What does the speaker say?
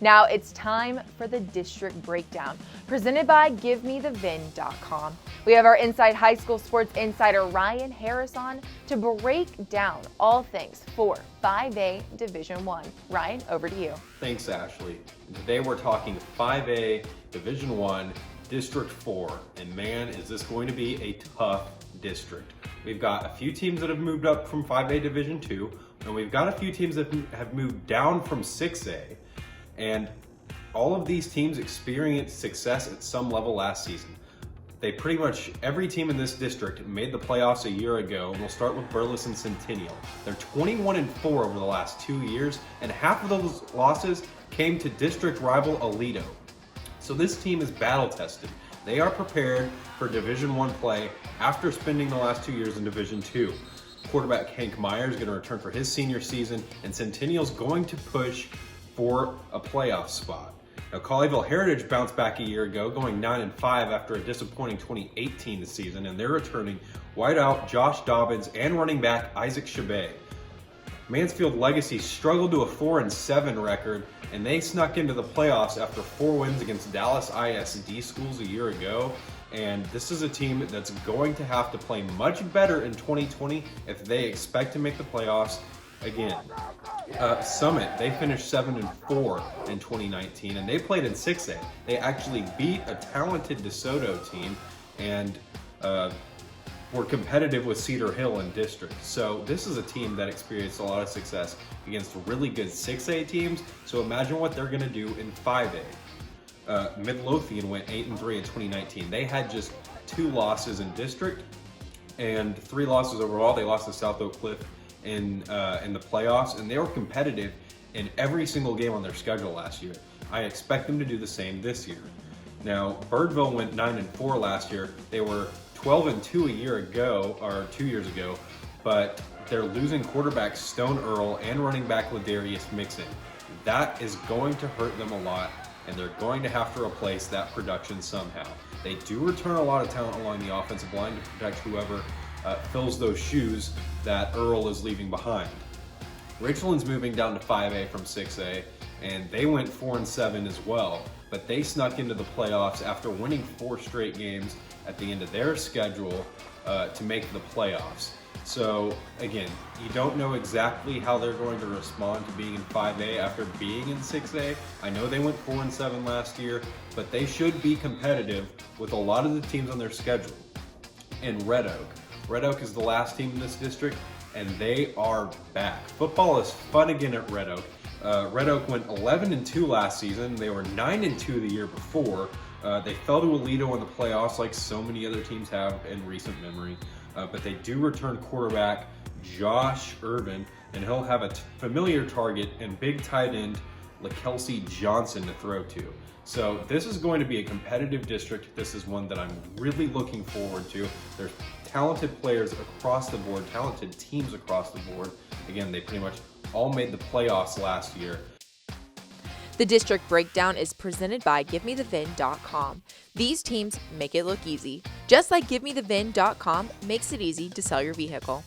Now it's time for the district breakdown, presented by GiveMeTheVin.com. We have our Inside High School Sports Insider Ryan Harris on to break down all things for 5A Division I. Ryan, over to you. Thanks, Ashley. Today we're talking 5A Division I, District 4, and man, is this going to be a tough district. We've got a few teams that have moved up from 5A Division II, and we've got a few teams that have moved down from 6A. And all of these teams experienced success at some level last season. They pretty much, every team in this district made the playoffs a year ago, and we'll start with Burleson Centennial. They're 21-4 over the last 2 years, and half of those losses came to district rival Aledo. So this team is battle tested. They are prepared for Division I play after spending the last 2 years in Division II. Quarterback Hank Meyer is going to return for his senior season, and Centennial's going to push for a playoff spot. Now, Colleyville Heritage bounced back a year ago, going 9-5 after a disappointing 2018 season, and they're returning wideout Josh Dobbins and running back Isaac Chabet. Mansfield Legacy struggled to a 4-7 record, and they snuck into the playoffs after 4 wins against Dallas ISD schools a year ago. And this is a team that's going to have to play much better in 2020 if they expect to make the playoffs again. Summit, they finished 7-4 in 2019, and they played in 6A. They actually beat a talented DeSoto team and were competitive with Cedar Hill in district. So this is a team that experienced a lot of success against really good 6A teams. So imagine what they're going to do in 5A. Midlothian went 8-3 in 2019. They had just 2 losses in district and 3 losses overall. They lost to South Oak Cliff in the playoffs, and they were competitive in every single game on their schedule last year. I expect them to do the same this year. Now, Birdville went 9-4 last year. They were 12-2 a year ago, or 2 years ago, but they're losing quarterback Stone Earl and running back Ladarius Mixon. That is going to hurt them a lot, and they're going to have to replace that production somehow. They do return a lot of talent along the offensive line to protect whoever fills those shoes that Earl is leaving behind. Richland's moving down to 5A from 6A, and they went 4-7 as well, but they snuck into the playoffs after winning 4 straight games at the end of their schedule to make the playoffs. So again, you don't know exactly how they're going to respond to being in 5A after being in 6A. I know they went 4-7 last year, but they should be competitive with a lot of the teams on their schedule. And Red Oak. Red Oak is the last team in this district, and they are back. Football is fun again at Red Oak. Red Oak went 11-2 last season. They were 9-2 the year before. They fell to Aledo in the playoffs like so many other teams have in recent memory. But they do return quarterback Josh Irvin, and he'll have a familiar target and big tight end LaKelsey Johnson to throw to. So this is going to be a competitive district. This is one that I'm really looking forward to. There's talented players across the board, talented teams across the board. Again, they pretty much all made the playoffs last year. The district breakdown is presented by GiveMeTheVin.com. These teams make it look easy, just like GiveMeTheVin.com makes it easy to sell your vehicle.